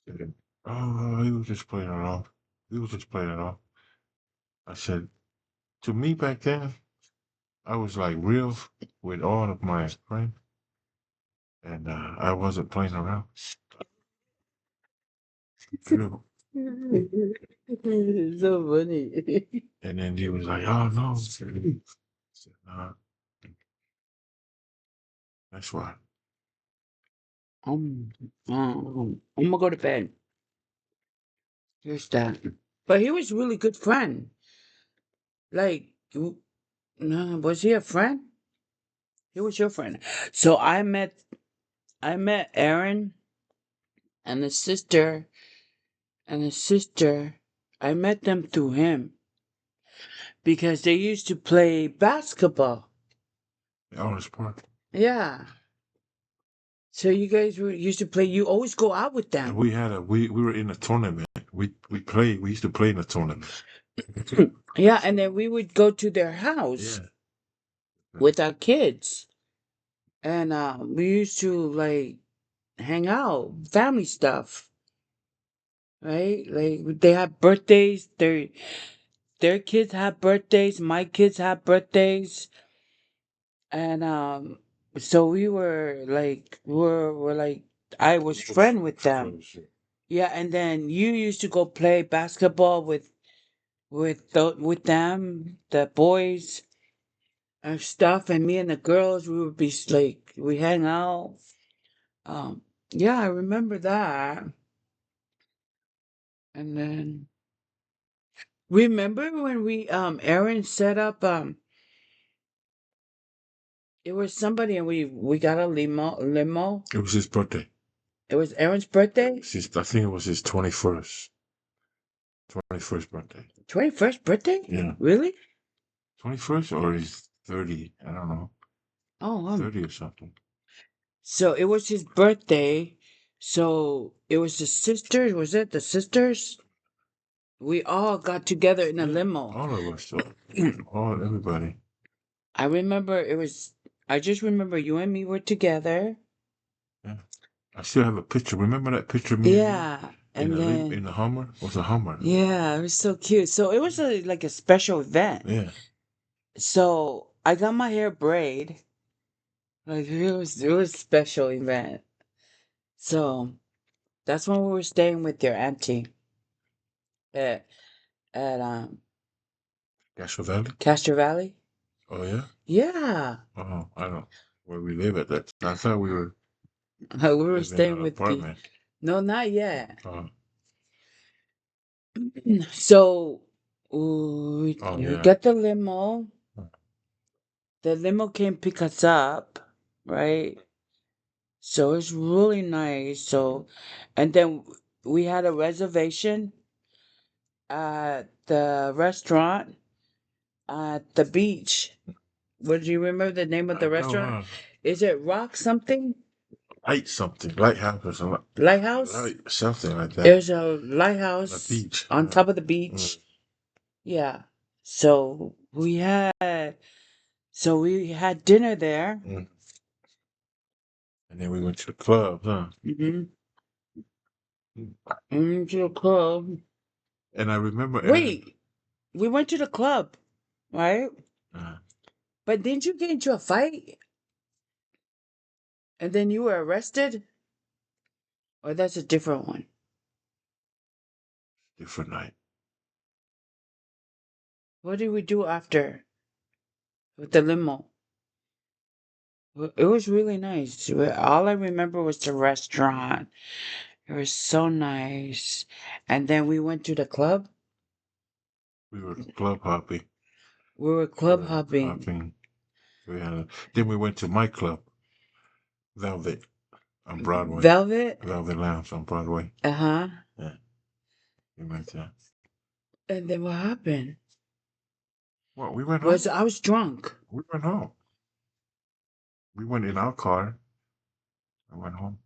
said, oh, he was just playing it off. He was just playing it off. I said, to me back then, I was like real with all of my friends, and I wasn't playing around. Real. So funny. And then he was like, oh no. I said, nah, that's why. I'm gonna go to bed. Here's that. But he was a really good friend. Like, no, was he a friend? He was your friend. So I met Aaron and the sister and the sister. I met them through him because they used to play basketball. Orange Park. Yeah. So you guys used to play. You always go out with And them. we were in a tournament. We used to play in a tournament. Yeah, and then we would go to their house Yeah. with our kids, and we used to like hang out, family stuff, right? Like they have birthdays. Their kids have birthdays. My kids have birthdays, and so we're like I was friend with them. Yeah, and then you used to go play basketball with them, the boys and stuff, and me and the girls, we would be like we hang out. Um, yeah, I remember that. And then remember when we Aaron set up it was somebody and we got a limo. It was his birthday. It was Aaron's birthday. I think it was his 21st birthday. 21st birthday? Yeah. Really? 21st or his 30? I don't know. Oh, 30 or something. so it was his birthday. So it was the sisters. Was it the sisters? We all got together in a Yeah, limo. all of us. All everybody. I remember it was. I just remember you and me were together. Yeah. I still have a picture. Remember that picture of me Yeah, and and you in then the Hummer? It was a Hummer. yeah, it was so cute. So it was like a special event. Yeah. So I got my hair braid. Like it was a special event. So that's when we were staying with your auntie at at Castro Valley? Castro Valley. Oh, yeah? Yeah, Oh, I don't know where we live at that time. I thought we were we were living in staying an with the. apartment. No, not yet. Oh, So we yeah. got the limo. The limo came pick us up, right? So it's really nice. So, and then we had a reservation at the restaurant at the beach. What do you remember the name of I the don't restaurant? know. Is it Rock something? Light something. Lighthouse or something. Lighthouse? Something like that. There's a On the lighthouse beach. on top of the Mm. beach. Yeah. So we had dinner there. Mm. And then we went to the club, huh? Mm-hmm. To the club. And I remember Aaron. Wait, we went to the club, right? Uh, But didn't you get into a fight and then you were arrested? Or that's a different one? different night. What did we do after with the limo? It was really nice. All I remember was the restaurant. It was so nice. And then we went to the club. We were club hopping. We were We club were hopping. hopping. Then we went to my club, Velvet, on Broadway. Velvet? Velvet Lounge on Broadway. Uh-huh. Yeah, we went there. And then what happened? Well, we went home. I was drunk. We went home. We went in our car. I went home.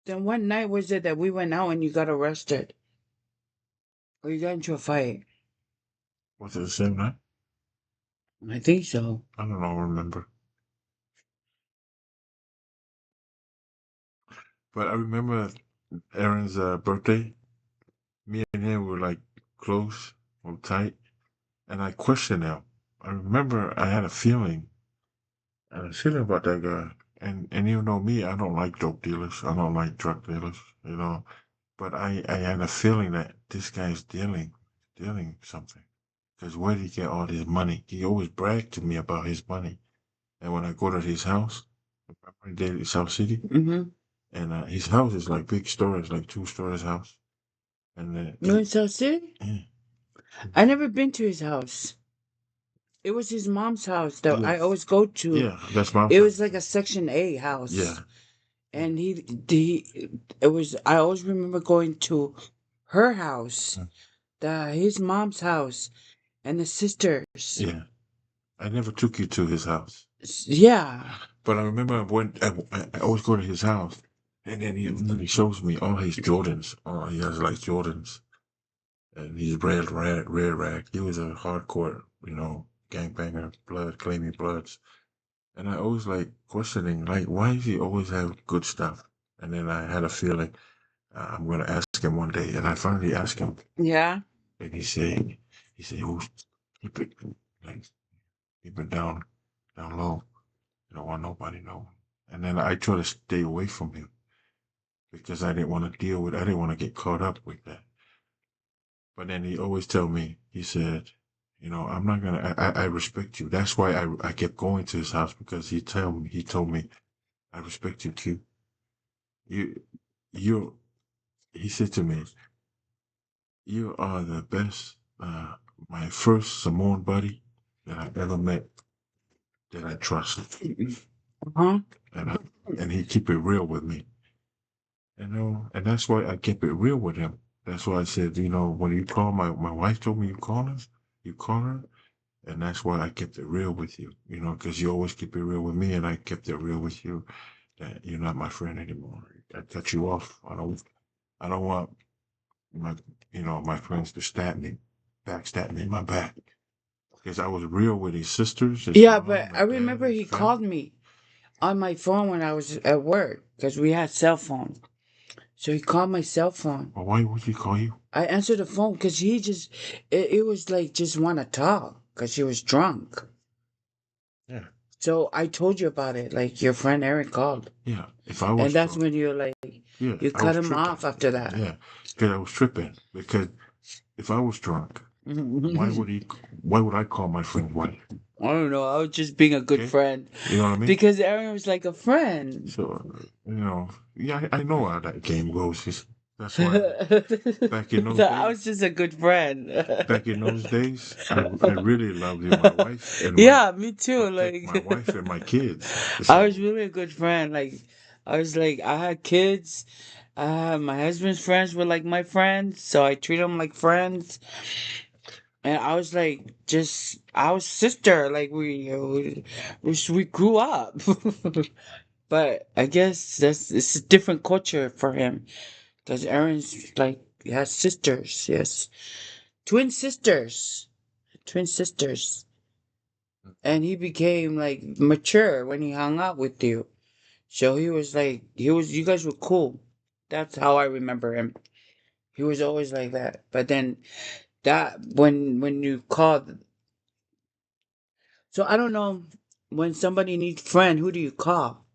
Then what night was it that we went out and you got arrested? Or you got into a fight? Was it the same night? I think so. I don't know. Remember? But I remember Aaron's birthday. Me and him were like close or tight, and I questioned him. I remember I had a feeling. I had a feeling about that guy. And you know me, I don't like dope dealers. I don't like drug dealers, you know. But I had a feeling that this guy's dealing something. Because where did he get all this money? He always bragged to me about his money. And when I go to his house, remember he did in South City, Mm-hmm. and his house is like big stories, like 2 stories house. And You in South City? yeah, I never been to his house. It was his mom's house that yeah, I always go to. yeah, that's my It house. was like a Section A house. Yeah, And it was, I always remember going to her house, his mom's house, and the sisters. yeah. I never took you to his house. Yeah. But I remember when I always go to his house, and then he shows me all his Jordans. Oh, he has like Jordans, and he's red rag. He was a hardcore, gangbanger, blood, claiming bloods. And I always like questioning, like, why does he always have good stuff? And then I had a feeling I'm gonna ask him one day, and I finally asked him, Yeah. and he said, "Who's keep it like keep it down low. You don't want nobody know." And then I try to stay away from him because I didn't want to I didn't want to get caught up with that. But then he always tell me, he said, I'm not gonna. I respect you. That's why I kept going to his house because he told me, I respect you too. You, you. He said to me, you are the best, my first Samoan buddy that I've ever met that I trust, Huh? and he keep it real with me. And that's why I kept it real with him. That's why I said, when you call my wife told me you call her, and that's why I kept it real with you, because you always keep it real with me, and I kept it real with you that you're not my friend anymore. I cut you off. I don't want my, my friends to backstab me in my back, because I was real with his sisters, his Yeah, but mom, I his dad, remember his he family. called me on my phone when I was at work because we had cell phone. So he called my cell phone. Well, why would he call you? I answered the phone because it was like just want to talk because he was drunk. Yeah, So I told you about it. Like your friend Eric called. yeah. If I And was that's drunk, when you're like, yeah, you I cut was him tripping. off after that. Yeah, because I was tripping. Because if I was drunk, why would he? Why would I call my friend wife? I don't know. I was just being a good Okay, friend you know what I mean? because Aaron was like a friend. So, yeah, I know how that game goes. That's why back in those So I days, was just a good friend. back in those days, I really loved you, my wife, and Yeah, me too. protect Like my wife and my kids. I was So, really a good friend. Like I was like I had kids. My husband's friends were like my friends, so I treat them like friends. And I was like, just I was sister. Like we grew up. But I guess it's a different culture for him because Aaron's like he has sisters. Yes, twin sisters, twin sisters, and he became like mature when he hung out with you. So he was like you guys were cool. That's how I remember him. He was always like that. But then that when you called, so I don't know when somebody needs friend, who do you call?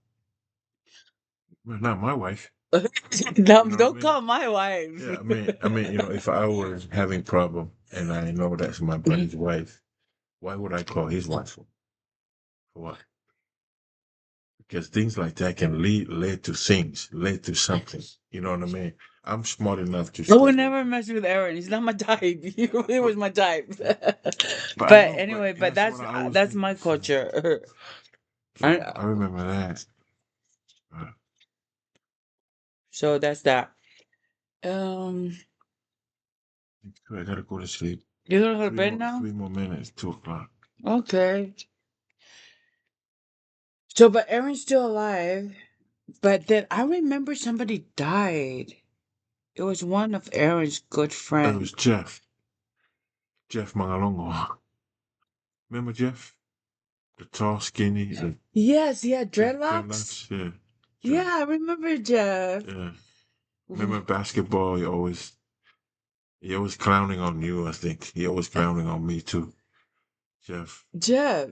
well, not my wife. No, You know what I don't mean? call my wife. Yeah, if I was having problem and I know that's my buddy's wife, why would I call his wife for what? Because things like that can lead to things, lead to something. You know what I mean? I'm smart enough to I stay would away never from. mess with Aaron. He's not my type. He really was But my type. but I But know, but anyway, but that's what I always that's think. my So culture. so I remember that. Uh, So that's that. Um, I gotta go to sleep. you gonna go to bed now? 3 more minutes, 2 o'clock. Okay. So, but Aaron's still alive. But then I remember somebody died. It was one of Aaron's good It was friends. Jeff Mangalongo. Remember Jeff? The tall, skinny, the Yes, he had dreadlocks. dreadlocks. Yeah, Yeah, Jeff. I remember Jeff. Yeah. Remember basketball? He always clowning on you. I think he always clowning on me too. Jeff. Jeff.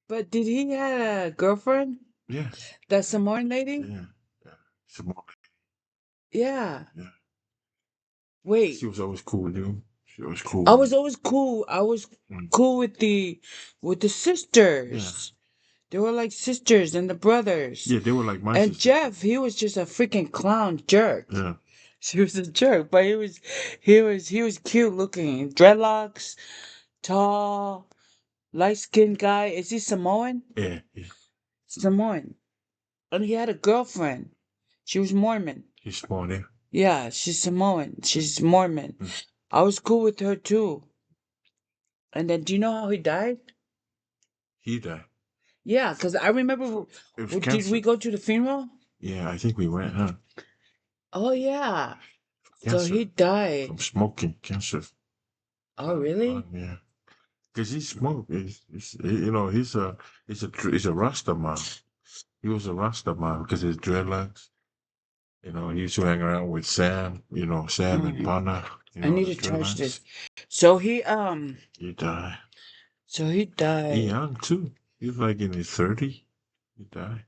But did he had a girlfriend? Yeah, That Samoan lady? yeah, yeah. Simone. Yeah. Yeah, she Wait. was always cool with you. She was cool I with was me. always cool. I was Mm. cool with the Yeah, sisters. They were like sisters and the brothers. yeah. They were like my And sisters too. Jeff, he was just a freaking clown jerk. Yeah, She was a jerk, but he was cute looking. Dreadlocks, tall, light skinned guy. Is he Samoan? yeah. Samoan. And he had a girlfriend. She was Mormon. He's small. Yeah. Yeah, she's Samoan. She's Mormon. Mm. I was cool with her too. And then do you know how he died? He died. Yeah, because I remember, It was did we cancer. go to the funeral? Yeah, I think we went, huh? Oh, yeah. So cancer he died. from smoking. Cancer. Oh, really? Yeah. Cause he smoked. You know, he's a Rasta man. He was a Rasta man because his dreadlocks. You know, he used to hang around with Sam. You know, Sam and Mm. Pana. You I know, need the to charge dreadlocks. this. So He died. he He died. young too. He was like in his 30s. He died.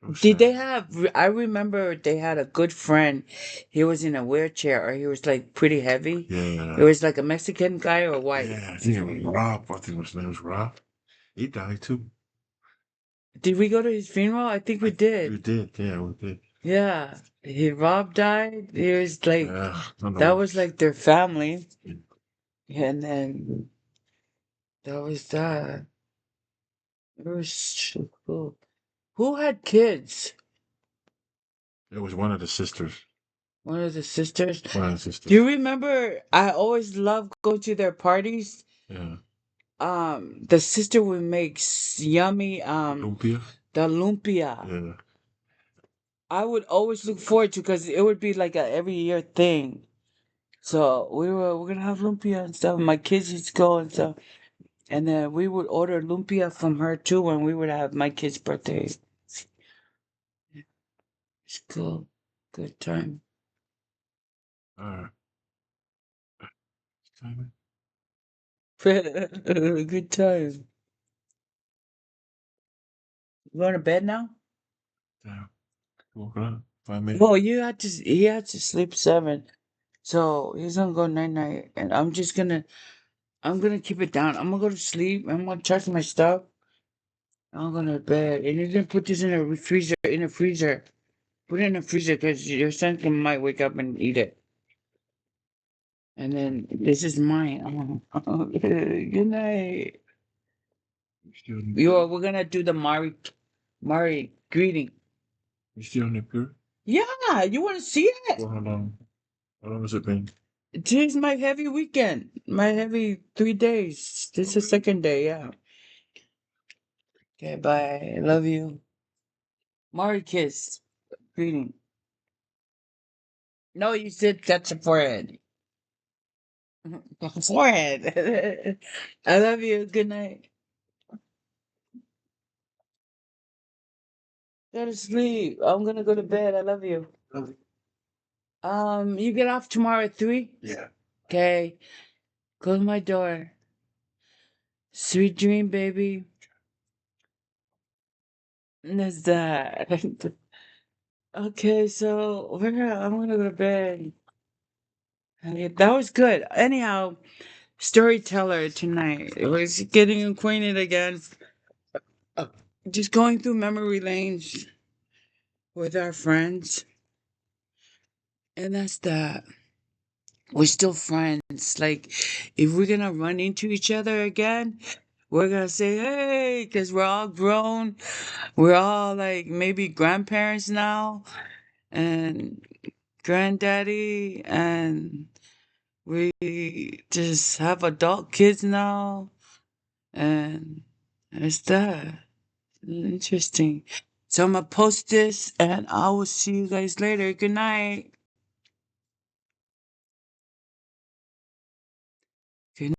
So Did they sad. have, I remember they had a good friend. He was in a wheelchair or he was like pretty heavy. It Yeah. was like a Mexican guy or white. Yeah. I think it was Rob. I think his name was Rob. He died too. Did we go to his funeral? I think we We did. did. Yeah, we did. Yeah. Rob died. He was like, Yeah. I that know. was like their family. And then that was that. It was so cool. Who had kids? It was one of the sisters. One of the sisters. One of the Do you sisters. remember? I always loved go to their parties. Yeah. The sister would make yummy Lumpia. the lumpia. Yeah. I would always look forward to because it would be like a every year thing. So we're gonna have lumpia and stuff. My kids used to go and stuff, and then we would order lumpia from her too when we would have my kid's birthday. It's cool, good time. All right. Time. Good time. You going to bed now? Damn. Woke up. 5 minutes. Well, he had to sleep 7. So he's gonna go night night, and I'm gonna keep it down. I'm gonna go to sleep. I'm gonna charge my stuff. I'm gonna to bed, and you're gonna put this in a freezer. In a freezer, put it in a freezer because your son might wake up and eat it. And then this is mine. Good night. Still in the We're gonna do the Mari greeting. You still in the pure? Yeah, you want to see it? Well, hold on. How long has it been? Today's my heavy weekend. My heavy 3 days. This is the second day. Yeah. Okay. Bye. I love you. Mari kiss. Greeting. No, you said touch the forehead. Forehead. I love you. Good night. Go to sleep. I'm gonna go to bed. I love you. You get off tomorrow at 3? Yeah. Okay. Close my door. Sweet dream, baby. That's that. Okay, so I'm gonna go to bed. Hey, that was good. Anyhow, storyteller tonight. It was getting acquainted again. Uh, just going through memory lanes with our friends. And that's that. We're still friends. Like, if we're gonna run into each other again, we're gonna say, hey, because we're all grown. We're all like maybe grandparents now and granddaddy, and we just have adult kids now. And it's that. Interesting. So I'm gonna post this and I will see you guys later. Good night. Good